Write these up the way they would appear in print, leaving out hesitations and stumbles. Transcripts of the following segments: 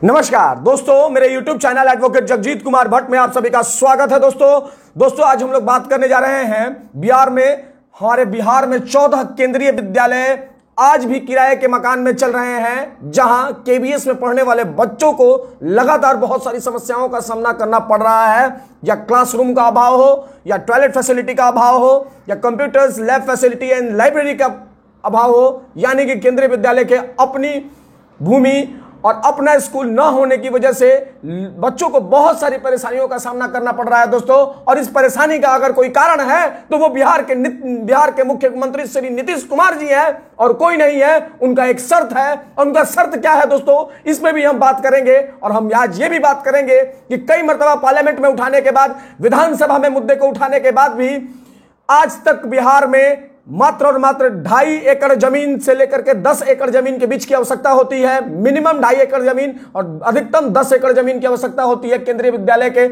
नमस्कार दोस्तों, मेरे YouTube channel advocate Jagjit Kumar Bhatt में आप सभी का स्वागत है। दोस्तों आज हम लोग बात करने जा रहे हैं हमारे बिहार में 14 केंद्रीय विद्यालय आज भी किराए के मकान में चल रहे हैं, जहां केबीएस में पढ़ने वाले बच्चों को लगातार बहुत सारी समस्याओं का सामना करना पड़ रहा है। या क्लासरूम का अभाव हो, या टॉयलेट फैसिलिटी का अभाव हो, या computers, lab facility and library का अभाव हो, यानी कि केंद्रीय विद्यालय के अपनी भूमि और अपना स्कूल न होने की वजह से बच्चों को बहुत सारी परेशानियों का सामना करना पड़ रहा है दोस्तों। और इस परेशानी का अगर कोई कारण है तो वो बिहार के मुख्यमंत्री श्री नीतीश कुमार जी हैं और कोई नहीं है। उनका एक शर्त है, और उनका शर्त क्या है दोस्तों, इसमें भी हम बात करेंगे। और हम आज ये भी बात करेंगे कि कई मर्तबा पार्लियामेंट में उठाने के बाद, विधानसभा में मुद्दे को उठाने के बाद भी आज तक बिहार में मात्र और मात्र 2.5 एकड़ जमीन से लेकर के 10 एकड़ जमीन के बीच की आवश्यकता होती है। मिनिमम 2.5 एकड़ जमीन और अधिकतम 10 एकड़ जमीन की आवश्यकता होती है केंद्रीय विद्यालय के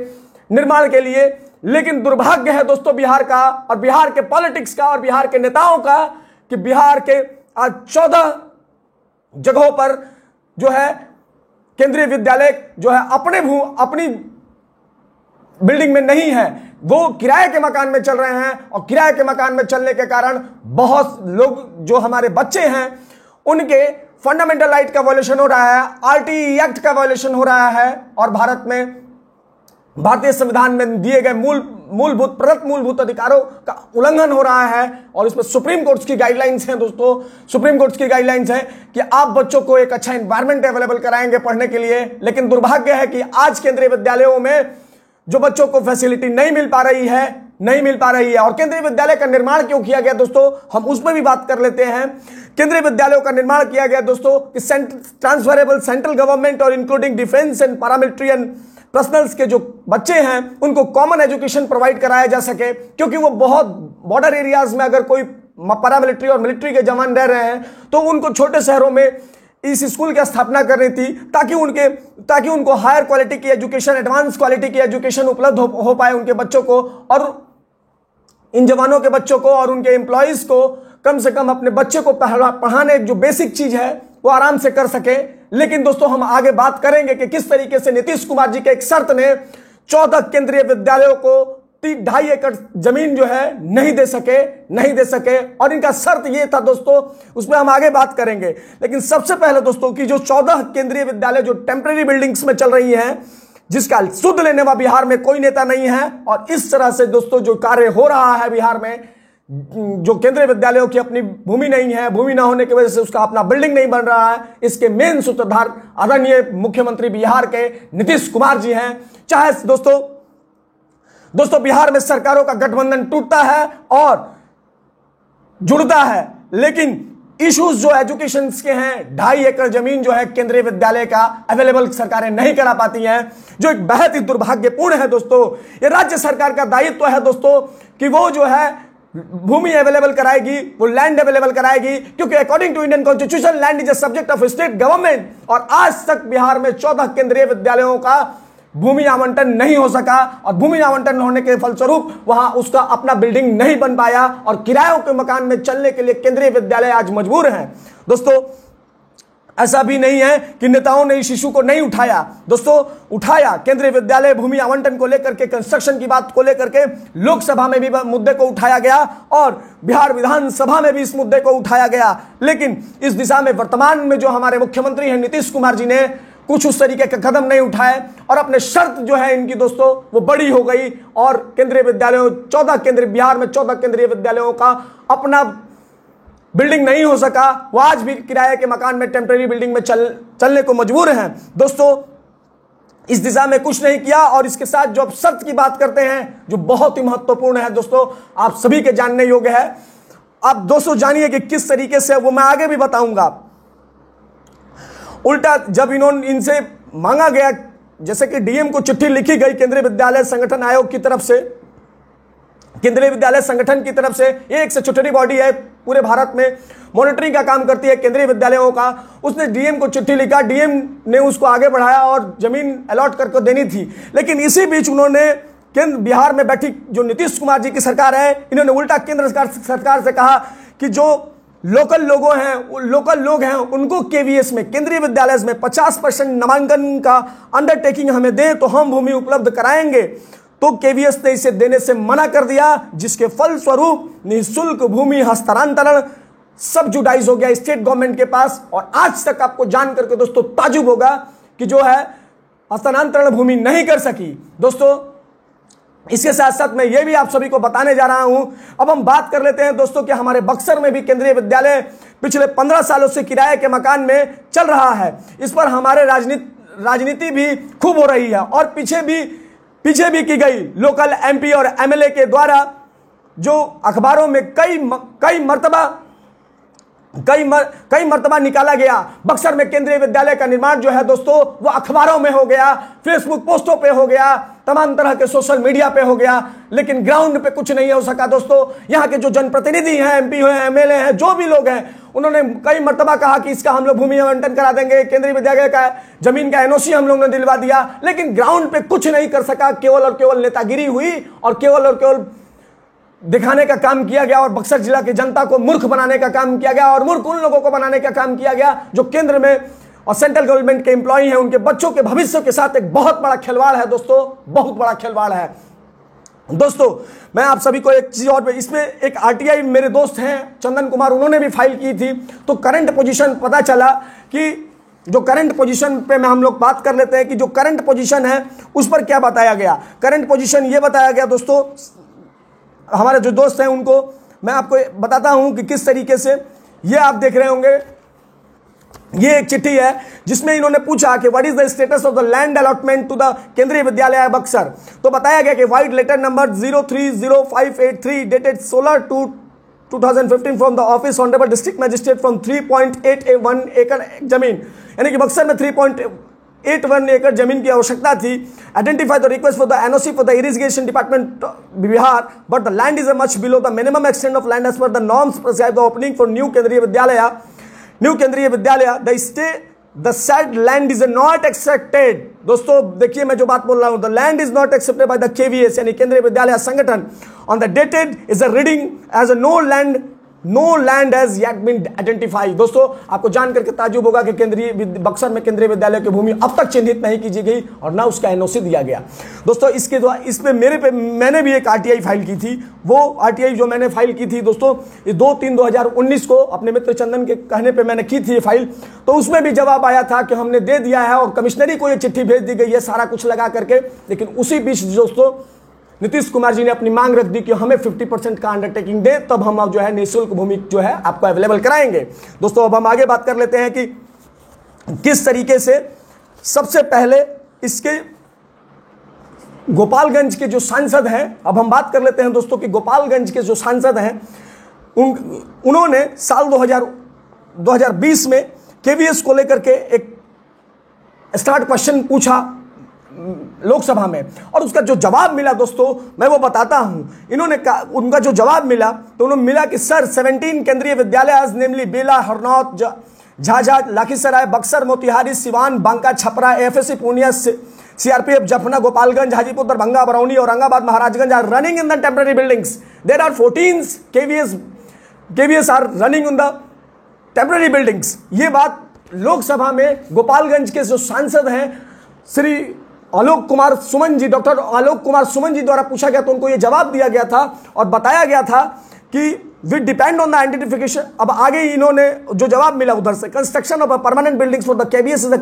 निर्माण के लिए। लेकिन दुर्भाग्य है दोस्तों बिहार का, और बिहार के पॉलिटिक्स का, और बिहार के नेताओं का, कि बिहार के आज 14 जगहों पर जो है केंद्रीय विद्यालय जो है अपनी बिल्डिंग में नहीं है, वो किराए के मकान में चल रहे हैं। और किराए के मकान में चलने के कारण बहुत लोग, जो हमारे बच्चे हैं, उनके फंडामेंटल राइट का वायलेशन हो रहा है, आरटीई एक्ट का वायलेशन हो रहा है, और भारतीय संविधान में दिए गए मूलभूत अधिकारों का उल्लंघन हो रहा है। और इसमें सुप्रीम कोर्ट की गाइडलाइंस हैं दोस्तों। सुप्रीम कोर्ट की गाइडलाइंस है कि आप बच्चों को एक अच्छा एनवायरमेंट अवेलेबल कराएंगे पढ़ने के लिए। लेकिन दुर्भाग्य है कि आज केंद्रीय विद्यालयों में जो बच्चों को फैसिलिटी नहीं मिल पा रही है। और केंद्रीय विद्यालय का निर्माण क्यों किया गया दोस्तों, हम उस पर भी बात कर लेते हैं। केंद्रीय विद्यालयों का निर्माण किया गया दोस्तों कि ट्रांसफरेबल सेंट्रल गवर्नमेंट और including defence and paramilitary and personnels के जो बच्चे हैं उनको कॉमन एजुकेशन प्रोवाइड कराया जा सके। क्योंकि वो बहुत बॉर्डर एरियाज में अगर कोई पैरामिलिट्री और मिलिट्री के जवान रह रहे हैं तो उनको छोटे शहरों में इस स्कूल की स्थापना करनी थी, ताकि उनको हायर क्वालिटी की एजुकेशन, एडवांस क्वालिटी की एजुकेशन उपलब्ध हो पाए उनके बच्चों को, और इन जवानों के बच्चों को और उनके एम्प्लॉइज को कम से कम अपने बच्चे को पढ़ाने जो बेसिक चीज है वो आराम से कर सके। लेकिन दोस्तों हम आगे बात करेंगे कि किस तरीके से नीतीश कुमार जी के एक शर्त ने 14 केंद्रीय विद्यालयों को 2.5 एकड़ जमीन जो है नहीं दे सके। और इनका शर्त ये था दोस्तों, उसमें हम आगे बात करेंगे। लेकिन सबसे पहले दोस्तों कि जो 14 केंद्रीय विद्यालय जो टेम्परेरी बिल्डिंग्स में चल रही हैं, जिसका सुध लेने वाला बिहार में कोई नेता नहीं है, और इस तरह से दोस्तों जो कार्य हो रहा है बिहार में, जो केंद्रीय विद्यालयों की अपनी भूमि नहीं है, भूमि ना होने की वजह से उसका अपना बिल्डिंग नहीं बन रहा है, इसके मेन सूत्रधार आदरणीय मुख्यमंत्री बिहार के नीतीश कुमार जी हैं। चाहे दोस्तों बिहार में सरकारों का गठबंधन टूटता है और जुड़ता है, लेकिन इश्यूज जो एजुकेशन के हैं, 2.5 एकड़ जमीन जो है केंद्रीय विद्यालय का अवेलेबल सरकारें नहीं करा पाती हैं, जो एक बेहद ही दुर्भाग्यपूर्ण है दोस्तों। ये राज्य सरकार का दायित्व है दोस्तों कि वो जो है भूमि अवेलेबल कराएगी, वो लैंड अवेलेबल कराएगी, क्योंकि according to Indian constitution land is a subject of state government. और आज तक बिहार में 14 केंद्रीय विद्यालयों का भूमि आवंटन नहीं हो सका, और भूमि आवंटन होने के फलस्वरूप वहां उसका अपना बिल्डिंग नहीं बन पाया, और किरायों के मकान में चलने के लिए केंद्रीय विद्यालय आज मजबूर हैं दोस्तों। ऐसा भी नहीं है कि नेताओं ने इस इशू को नहीं उठाया दोस्तों, उठाया। केंद्रीय विद्यालय भूमि आवंटन को लेकर के, कंस्ट्रक्शन की बात को लेकर के लोकसभा में भी मुद्दे को उठाया गया, और बिहार विधानसभा में भी इस मुद्दे को उठाया गया। लेकिन इस दिशा में वर्तमान में जो हमारे मुख्यमंत्री हैं नीतीश कुमार जी ने कुछ उस तरीके के कदम नहीं उठाए, और अपने शर्त जो है इनकी दोस्तों वो बड़ी हो गई। और केंद्रीय विद्यालयों बिहार में 14 केंद्रीय विद्यालयों का अपना बिल्डिंग नहीं हो सका। वो आज भी किराए के मकान में, टेम्परेरी बिल्डिंग में चलने को मजबूर हैं दोस्तों। इस दिशा में कुछ नहीं किया। और इसके साथ जो अब शर्त की बात करते हैं, जो बहुत ही महत्वपूर्ण है दोस्तों, आप सभी के जानने योग्य है। आप दोस्तों जानिए कि किस तरीके से, वो मैं आगे भी बताऊंगा। उल्टा जब इनसे मांगा गया, जैसे कि डीएम को चिट्ठी लिखी गई केंद्रीय विद्यालय संगठन आयोग की तरफ से, केंद्रीय विद्यालय संगठन की तरफ से, एक स्टैट्यूटरी बॉडी है पूरे भारत में, मॉनिटरिंग का काम करती है केंद्रीय विद्यालयों का। उसने डीएम को चिट्ठी लिखा, डीएम ने उसको आगे बढ़ाया और जमीन अलॉट करके देनी थी। लेकिन इसी बीच उन्होंने बिहार में बैठी जो नीतीश कुमार जी की सरकार है, इन्होंने उल्टा केंद्र सरकार से कहा कि जो लोकल लोग हैं उनको केवीएस में, केंद्रीय विद्यालय में 50% नामांकन का अंडरटेकिंग हमें दें तो हम भूमि उपलब्ध कराएंगे। तो केवीएस ने इसे देने से मना कर दिया, जिसके फलस्वरूप निःशुल्क भूमि हस्तांतरण सब्जुडाइज हो गया स्टेट गवर्नमेंट के पास। और आज तक आपको जान करके दोस्तों ताजुब होगा कि जो है हस्तांतरण भूमि नहीं कर सकी। दोस्तों इसके साथ साथ मैं ये भी आप सभी को बताने जा रहा हूं। अब हम बात कर लेते हैं दोस्तों कि हमारे बक्सर में भी केंद्रीय विद्यालय पिछले 15 सालों से किराए के मकान में चल रहा है। इस पर हमारे राजनीति भी खूब हो रही है और पीछे भी की गई लोकल एमपी और एमएलए के द्वारा जो अखबारों में कई मर्तबा निकाला गया। बक्सर में केंद्रीय विद्यालय का निर्माण जो है दोस्तों वो अखबारों में हो गया, फेसबुक पोस्टों पे हो गया, तमाम तरह के सोशल मीडिया पे हो गया, लेकिन ग्राउंड पे कुछ नहीं हो सका। दोस्तों यहाँ के जो जनप्रतिनिधि हैं, एमपी हैं, एमएलए हैं, जो भी लोग हैं, उन्होंने कई मर्तबा कहा कि इसका हम लोग भूमि आवंटन करा देंगे, केंद्रीय विद्यालय का जमीन का एनओसी हम लोग ने दिलवा दिया, लेकिन ग्राउंड पे कुछ नहीं कर सका। केवल और केवल नेतागिरी हुई और केवल दिखाने का काम किया गया और बक्सर जिला की जनता को मूर्ख बनाने का काम किया गया और मूर्ख उन लोगों को बनाने का काम किया गया जो केंद्र में और सेंट्रल गवर्नमेंट के एम्प्लॉय हैं। उनके बच्चों के भविष्य के साथ एक बहुत बड़ा खिलवाड़ है दोस्तों, बहुत बड़ा खिलवाड़ है। दोस्तों मैं आप सभी को एक चीज और, इसमें एक आरटीआई मेरे दोस्त हैं चंदन कुमार, उन्होंने भी फाइल की थी। तो करंट पोजीशन पता चला कि जो करंट पोजीशन पे हम लोग बात कर लेते हैं कि जो करंट पोजीशन है उस पर क्या बताया गया। करंट पोजीशन ये बताया गया दोस्तों, हमारे जो दोस्त हैं उनको मैं आपको बताता हूं कि किस तरीके से, ये आप देख रहे होंगे, ये एक चिट्ठी है जिसमें इन्होंने पूछा कि what is the status of the land allotment to the Kendriya Vidyalaya Buxar. तो बताया गया कि vide letter number 030583 dated 16/2/2015 from the office honourable district magistrate from 3.81 एकड़ जमीन, यानी कि बक्सर में 3.81 एकड़ जमीन की आवश्यकता थी। Identify the request for the NOC for the irrigation department Bihar, but the land is much below the minimum extent of land as per the norms prescribe the opening for new Kendriya Vidyalaya the said land is not accepted. दोस्तों देखिए मैं जो बात बोल रहा हूं, the land is not accepted by the KVS यानी Kendriya Vidyalaya Sangathan on the dated is a reading as a no land has yet been identified. दोस्तों आपको जान करके ताजुब होगा कि बक्सर में केंद्रीय विद्यालय की भूमि अब तक चिन्हित नहीं की गई और ना उसका एनओसी दिया गया। दोस्तों इसके द्वारा इसमें मैंने भी एक आरटीआई फाइल की थी। वो आरटीआई जो मैंने फाइल की थी दोस्तों 2/3/2019 को अपने मित्र चंदन के कहने पर मैंने की थी ये फाइल। तो उसमें भी जवाब आया था कि हमने दे दिया है और कमिश्नरी को ये चिट्ठी भेज दी गई है सारा कुछ लगा करके। लेकिन उसी बीच दोस्तों नीतीश कुमार जी ने अपनी मांग रख दी कि हमें 50% का अंडरटेकिंग दे, तब हम जो है निःशुल्क भूमि जो है आपको अवेलेबल कराएंगे। दोस्तों अब हम आगे बात कर लेते हैं कि किस तरीके से सबसे पहले इसके गोपालगंज के जो सांसद हैं, अब हम बात कर लेते हैं दोस्तों कि गोपालगंज के जो सांसद हैं उन्होंने साल 2020 में केवीएस को लेकर के एक स्टार्ट क्वेश्चन पूछा लोकसभा में और उसका जो जवाब मिला दोस्तों मैं वो बताता हूं। उनका जो जवाब मिला तो उन्होंने मिला कि sir 17 Kendriya Vidyalaya namely Bela, Harnaut, Jhajha, Lakhisarai, Buxar, Motihari, Siwan, Banka, Chhapra, FSC Purnia, CRPF, Jaffna, Gopalganj, Hajipur, Darbhanga, Barauni, Aurangabad, Maharajganj are running in the temporary buildings. There are 14 KVs are running in the temporary buildings. ये बात लोकसभा में गोपालगंज के जो सांसद हैं श्री आलोक कुमार सुमन जी, डॉक्टर आलोक कुमार सुमन जी द्वारा पूछा गया तो उनको यह जवाब दिया गया था और बताया गया था कि we depend on the identification. अब आगे इन्होंने जो जवाब मिला उधर से, construction of permanent buildings for the KVS is a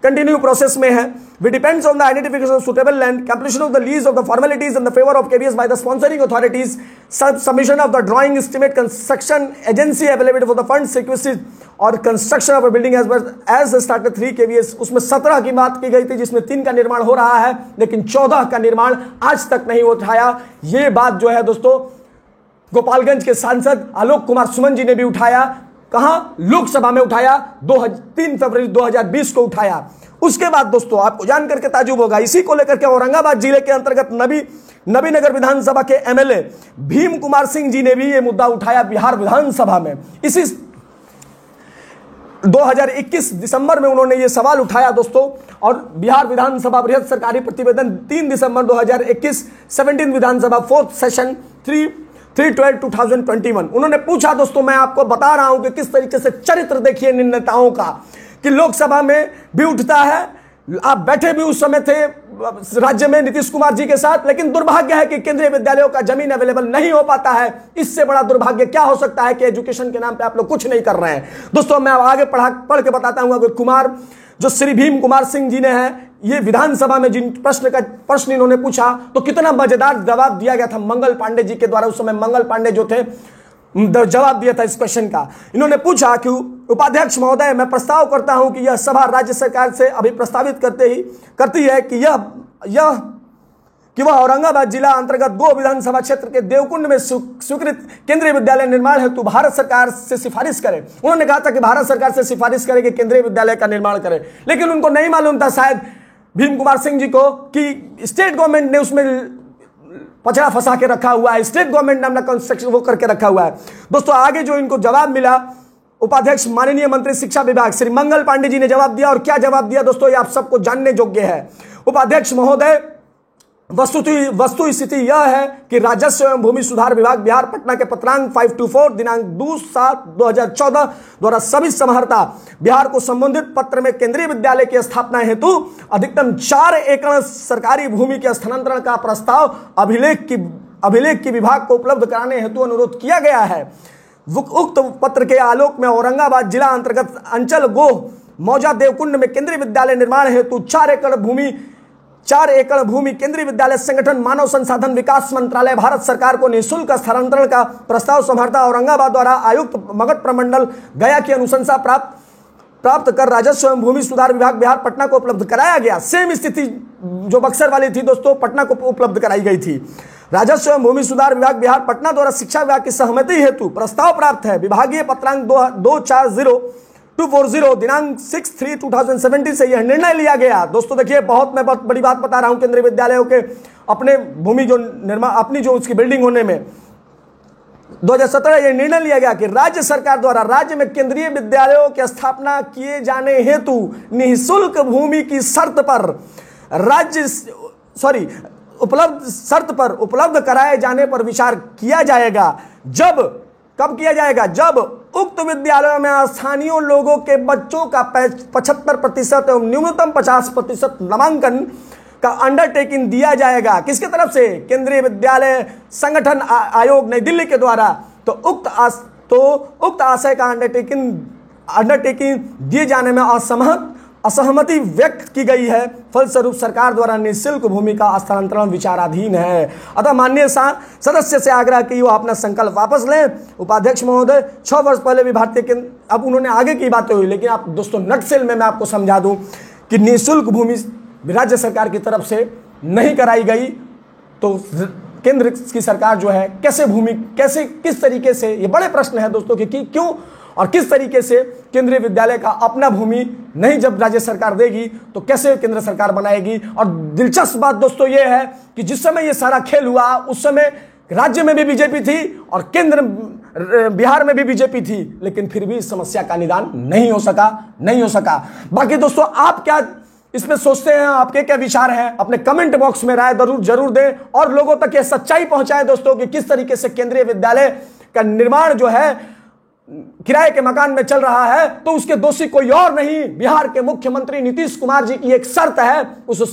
continue process में है। We depends on the identification of suitable land, completion of the lease of the formalities in the favour of KVS by the sponsoring authorities, submission of the drawing estimate, construction agency availability for the funds requested और construction of a building as started 3 KVS. उसमें 17 की बात की गई थी जिसमें 3 का निर्माण हो रहा है, लेकिन 14 का निर्माण आज तक नहीं उठाया। ये बात जो है दोस्तों गोपालगंज के सांसद आलोक कुमार सुमन जी ने भी उठाया। कहां? लोकसभा में उठाया, 3 फरवरी 2020 को उठाया। उसके बाद दोस्तों आपको जान करके ताजुब होगा, इसी को लेकर के औरंगाबाद जिले के अंतर्गत नबीनगर विधानसभा के एमएलए भीम कुमार सिंह जी ने भी यह मुद्दा उठाया बिहार विधानसभा में। इसी 2021 दिसंबर में उन्होंने ये सवाल उठाया दोस्तों और बिहार विधानसभा बृहद सरकारी प्रतिवेदन 3 दिसंबर 2021 17 विधानसभा 4th सेशन 3/12/2021। उन्होंने पूछा, दोस्तों मैं आपको बता रहा हूं कि किस तरीके से चरित्र देखिए इन नेताओं का, कि लोकसभा में भी उठता है, आप बैठे भी उस समय थे राज्य में नीतीश कुमार जी के साथ, लेकिन दुर्भाग्य है कि केंद्रीय विद्यालयों का जमीन अवेलेबल नहीं हो पाता है। इससे बड़ा दुर्भाग्य क्या हो सकता है कि एजुकेशन के नाम पे आप लोग कुछ नहीं कर रहे हैं। दोस्तों मैं आगे पढ़ के बताता हूं। अभी कुमार जो श्री भीम कुमार सिंह जी ने है, ये विधानसभा में जिन प्रश्न इन्होंने पूछा तो कितना मजेदार जवाब दिया गया था मंगल पांडे जी के द्वारा। उस समय मंगल पांडे जो थे जवाब दिया था इस क्वेश्चन का। इन्होंने पूछा कि उपाध्यक्ष महोदय, मैं प्रस्ताव करता हूं कि यह सभा राज्य सरकार से अभी प्रस्तावित करती है कि वह औरंगाबाद जिला अंतर्गत गो विधानसभा क्षेत्र के देवकुंड में स्वीकृत केंद्रीय विद्यालय निर्माण हेतु भारत सरकार से सिफारिश करे। उन्होंने कहा था कि भारत सरकार से सिफारिश करे कि केंद्रीय विद्यालय का निर्माण करे, लेकिन उनको नहीं मालूम था शायद भीम कुमार सिंह जी को कि स्टेट गवर्नमेंट ने उसमें पचड़ा फंसा के रखा हुआ है, स्टेट गवर्नमेंट ने अपना कंस्ट्रक्शन वो करके रखा हुआ है। दोस्तों आगे जो इनको जवाब मिला, उपाध्यक्ष माननीय मंत्री शिक्षा विभाग श्री मंगल पांडे जी ने जवाब दिया। और क्या जवाब दिया दोस्तों, ये आप सबको जानने योग्य है। उपाध्यक्ष महोदय, वस्तु स्थिति यह है कि राजस्व एवं भूमि सुधार विभाग बिहार पटना के पत्रांक 524 दिनांक 2/7/2014 द्वारा सभी समाहर्ता बिहार को संबंधित पत्र में केंद्रीय विद्यालय की स्थापना हेतु अधिकतम 4 एकड़ सरकारी भूमि के स्थानांतरण का प्रस्ताव अभिलेख की विभाग को उपलब्ध कराने हेतु अनुरोध किया गया है। उक्त पत्र के आलोक में औरंगाबाद जिला अंतर्गत अंचल गोह मौजा देवकुंड में केंद्रीय विद्यालय निर्माण हेतु 4 एकड़ भूमि केंद्रीय विद्यालय संगठन मानव संसाधन विकास मंत्रालय भारत सरकार को निःशुल्क स्थानांतरण का प्रस्ताव समाहर्ता औरंगाबाद द्वारा आयुक्त मगध प्रमंडल गया की अनुशंसा प्राप्त कर राजस्व एवं भूमि सुधार विभाग बिहार पटना को उपलब्ध कराया गया। सेम स्थिति जो बक्सर वाली थी दोस्तों, पटना को उपलब्ध कराई गई थी। राजस्व एवं भूमि सुधार विभाग बिहार पटना द्वारा शिक्षा विभाग की सहमति हेतु प्रस्ताव प्राप्त है। विभागीय पत्रांक 240240 दिनांक 6/3/2017 से यह निर्णय लिया गया। दोस्तों देखिए, मैं बहुत बड़ी बात बता रहा हूं। केंद्रीय विद्यालयों के अपने भूमि जो निर्माण अपनी जो उसकी बिल्डिंग होने में 2017 यह निर्णय लिया गया कि राज्य सरकार द्वारा राज्य में केंद्रीय विद्यालयों की स्थापना किए जाने हेतु निःशुल्क भूमि की शर्त पर उपलब्ध कराए जाने पर विचार किया जाएगा। कब किया जाएगा? जब उक्त विद्यालयों में स्थानीय लोगों के बच्चों का 75% एवं न्यूनतम 50% नामांकन का अंडरटेकिंग दिया जाएगा। किसके तरफ से? केंद्रीय विद्यालय संगठन आयोग नई दिल्ली के द्वारा। तो उक्त आशय का अंडरटेकिंग दिए जाने में असहमति व्यक्त की गई है। फलस्वरूप सरकार द्वारा निःशुल्क भूमि का स्थानांतरण विचाराधीन है। अतः माननीय सदस्य से आग्रह की वो अपना संकल्प वापस लें। उपाध्यक्ष महोदय, 6 वर्ष पहले भी भारतीय केंद्र, अब उन्होंने आगे की बातें हुई, लेकिन आप दोस्तों नटसेल में मैं आपको समझा दूं कि निःशुल्क भूमि राज्य सरकार की तरफ से नहीं कराई गई तो केंद्र की सरकार जो है किस तरीके से, ये बड़े प्रश्न है दोस्तों कि क्यों और किस तरीके से केंद्रीय विद्यालय का अपना भूमि नहीं जब राज्य सरकार देगी तो कैसे केंद्र सरकार बनाएगी। और दिलचस्प बात दोस्तों ये है कि जिस समय ये सारा खेल हुआ उस समय राज्य में भी बीजेपी थी और बिहार में भी बीजेपी थी, लेकिन फिर भी इस समस्या का निदान नहीं हो सका। बाकी दोस्तों आप क्या इसमें सोचते हैं, आपके क्या विचार हैं? अपने कमेंट बॉक्स में राय जरूर दें और लोगों तक ये सच्चाई पहुंचाएं दोस्तों कि किस तरीके से केंद्रीय विद्यालय का निर्माण जो है किराए के मकान में चल रहा है, तो उसके दोषी कोई और नहीं, बिहार के मुख्यमंत्री नीतीश कुमार जी की एक शर्त है। उस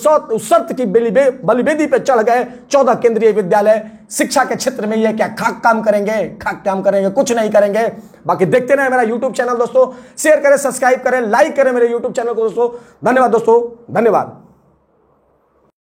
शर्त की बलिवेदी पे चढ़ गए 14 केंद्रीय विद्यालय। शिक्षा के क्षेत्र में ये क्या खाक काम करेंगे? कुछ नहीं करेंगे। बाकी देखते रहे मेरा यूट्यूब चैनल दोस्तों, शेयर करें, सब्सक्राइब करें, लाइक करें मेरे यूट्यूब चैनल को दोस्तों। धन्यवाद दोस्तों, धन्यवाद।